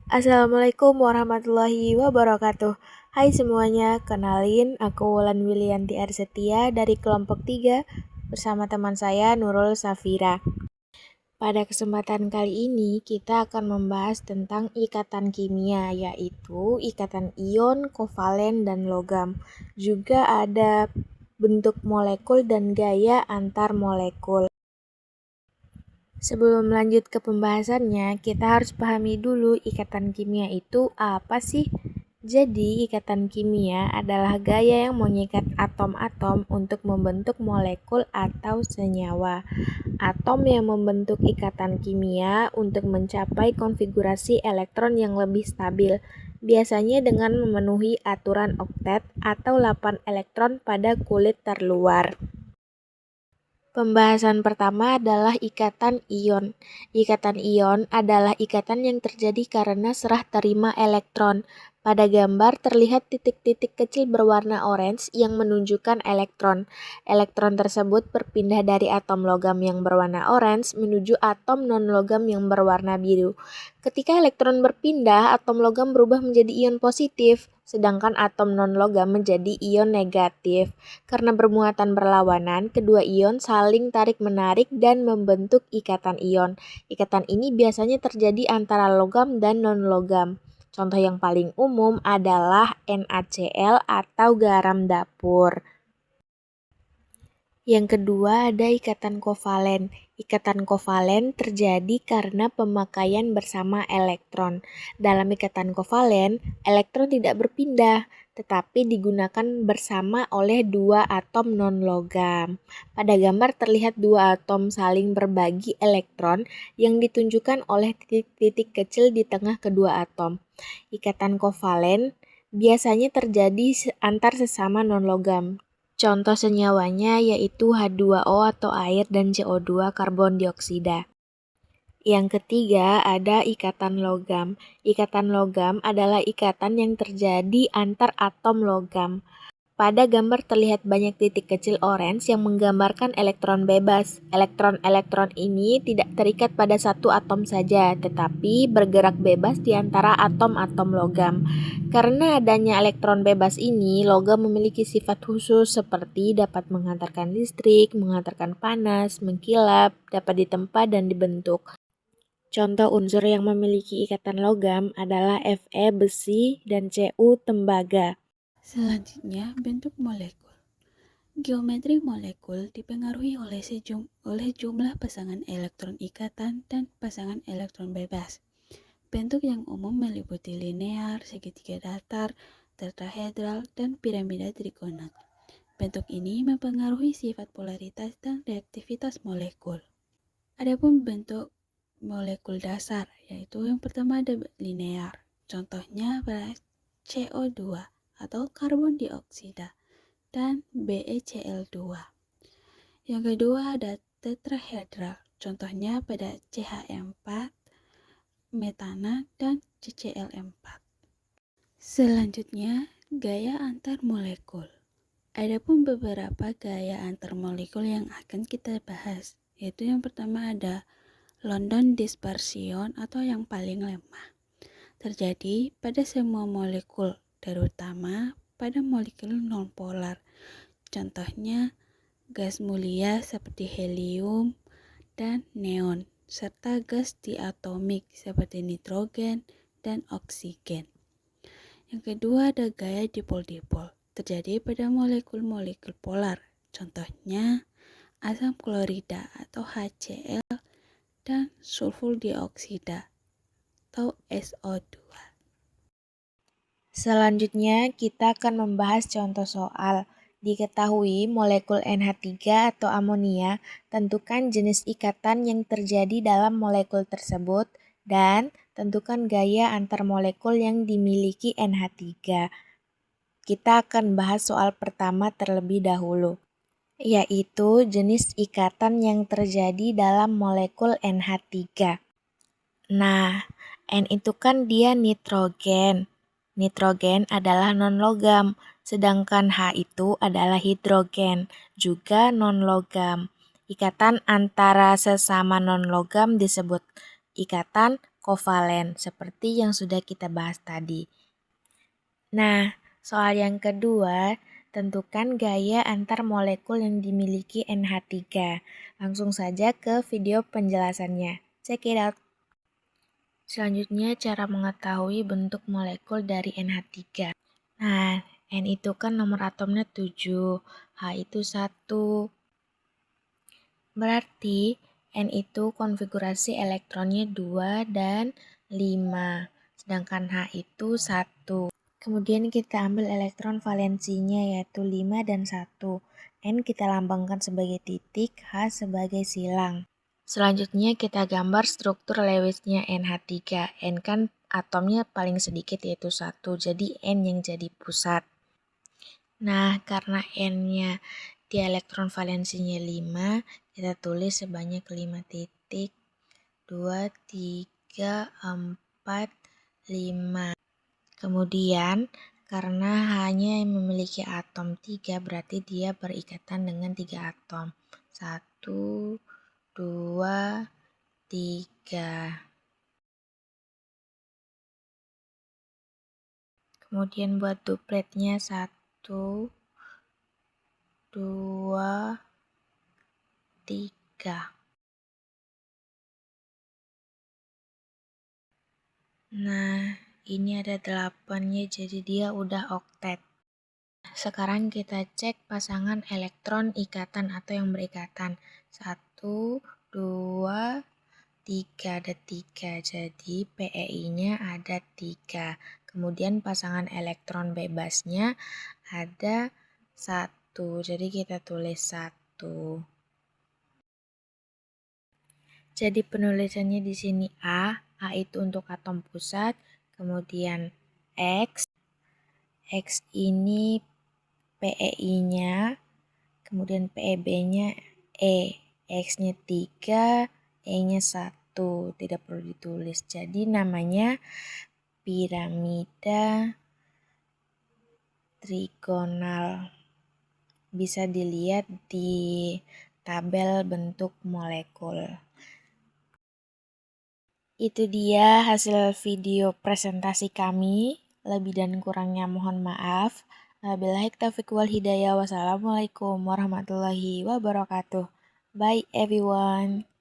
Assalamualaikum warahmatullahi wabarakatuh. Hai semuanya, kenalin aku Wulan Wilianti Arsetia dari kelompok 3 bersama teman saya Nurul Safira. Pada kesempatan kali ini kita akan membahas tentang ikatan kimia, yaitu ikatan ion, kovalen, dan logam. Juga ada bentuk molekul dan gaya antar molekul. Sebelum lanjut ke pembahasannya, kita harus pahami dulu ikatan kimia itu apa sih? Jadi, ikatan kimia adalah gaya yang mengikat atom-atom untuk membentuk molekul atau senyawa. Atom yang membentuk ikatan kimia untuk mencapai konfigurasi elektron yang lebih stabil, biasanya dengan memenuhi aturan oktet atau 8 elektron pada kulit terluar. Pembahasan pertama adalah ikatan ion. Ikatan ion adalah ikatan yang terjadi karena serah terima elektron. Pada gambar terlihat titik-titik kecil berwarna orange yang menunjukkan elektron. Elektron tersebut berpindah dari atom logam yang berwarna orange menuju atom non-logam yang berwarna biru. Ketika elektron berpindah, atom logam berubah menjadi ion positif, sedangkan atom non-logam menjadi ion negatif. Karena bermuatan berlawanan, kedua ion saling tarik-menarik dan membentuk ikatan ion. Ikatan ini biasanya terjadi antara logam dan non-logam. Contoh yang paling umum adalah NaCl atau garam dapur. Yang kedua ada ikatan kovalen. Ikatan kovalen terjadi karena pemakaian bersama elektron. Dalam ikatan kovalen, elektron tidak berpindah, tetapi digunakan bersama oleh dua atom non-logam. Pada gambar terlihat dua atom saling berbagi elektron yang ditunjukkan oleh titik-titik kecil di tengah kedua atom. Ikatan kovalen biasanya terjadi antar sesama non-logam. Contoh senyawanya yaitu H2O atau air dan CO2 karbon dioksida. Yang ketiga ada ikatan logam. Ikatan logam adalah ikatan yang terjadi antar atom logam. Pada gambar terlihat banyak titik kecil orange yang menggambarkan elektron bebas. Elektron-elektron ini tidak terikat pada satu atom saja, tetapi bergerak bebas di antara atom-atom logam. Karena adanya elektron bebas ini, logam memiliki sifat khusus seperti dapat menghantarkan listrik, menghantarkan panas, mengkilap, dapat ditempa dan dibentuk. Contoh unsur yang memiliki ikatan logam adalah Fe besi dan Cu tembaga. Selanjutnya, bentuk molekul. Geometri molekul dipengaruhi oleh jumlah pasangan elektron ikatan dan pasangan elektron bebas. Bentuk yang umum meliputi linear, segitiga datar, tetrahedral, dan piramida trigonal. Bentuk ini mempengaruhi sifat polaritas dan reaktivitas molekul. Adapun bentuk molekul dasar, yaitu yang pertama ada linear. Contohnya pada CO2 atau karbon dioksida dan BeCl2. Yang kedua ada tetrahedral, contohnya pada CH4, metana, dan CCl4. Selanjutnya, gaya antar molekul. Adapun beberapa gaya antar molekul yang akan kita bahas, yaitu yang pertama ada London dispersion atau yang paling lemah. Terjadi pada semua molekul, terutama pada molekul nonpolar. Contohnya gas mulia seperti helium dan neon, serta gas diatomik seperti nitrogen dan oksigen. Yang kedua ada gaya dipol-dipol, terjadi pada molekul-molekul polar. Contohnya asam klorida atau HCl dan sulfur dioksida atau SO2. Selanjutnya, kita akan membahas contoh soal. Diketahui molekul NH3 atau amonia, tentukan jenis ikatan yang terjadi dalam molekul tersebut, dan tentukan gaya antar molekul yang dimiliki NH3. Kita akan bahas soal pertama terlebih dahulu, yaitu jenis ikatan yang terjadi dalam molekul NH3. Nah, N itu kan dia nitrogen. Nitrogen adalah non-logam, sedangkan H itu adalah hidrogen, juga non-logam. Ikatan antara sesama non-logam disebut ikatan kovalen, seperti yang sudah kita bahas tadi. Nah, soal yang kedua, tentukan gaya antar molekul yang dimiliki NH3. Langsung saja ke video penjelasannya. Check it out. Selanjutnya, cara mengetahui bentuk molekul dari NH3. Nah, N itu kan nomor atomnya 7, H itu 1. Berarti N itu konfigurasi elektronnya 2 dan 5, sedangkan H itu 1. Kemudian kita ambil elektron valensinya yaitu 5 dan 1. N kita lambangkan sebagai titik, H sebagai silang. Selanjutnya kita gambar struktur Lewisnya NH3. N kan atomnya paling sedikit yaitu 1, jadi N yang jadi pusat. Nah, karena N-nya di elektron valensinya 5, kita tulis sebanyak 5 titik, 2, 3, 4, 5. Kemudian, karena hanya memiliki atom 3, berarti dia berikatan dengan 3 atom. 1, 2, 3. Kemudian buat dupletnya 1, 2, 3. Nah, ini ada 8-nya, jadi dia udah oktet. Sekarang kita cek pasangan elektron ikatan atau yang berikatan. 1, 2, 3, ada 3. Jadi PEI-nya ada 3. Kemudian pasangan elektron bebasnya ada 1. Jadi kita tulis 1. Jadi penulisannya di sini A itu untuk atom pusat, kemudian X ini PEI-nya, kemudian PEB-nya E. X-nya 3, E-nya 1, tidak perlu ditulis. Jadi namanya piramida trigonal. Bisa dilihat di tabel bentuk molekul. Itu dia hasil video presentasi kami. Lebih dan kurangnya mohon maaf. Wabillahi taufiq wal hidayah. Wassalamualaikum warahmatullahi wabarakatuh. Bye everyone.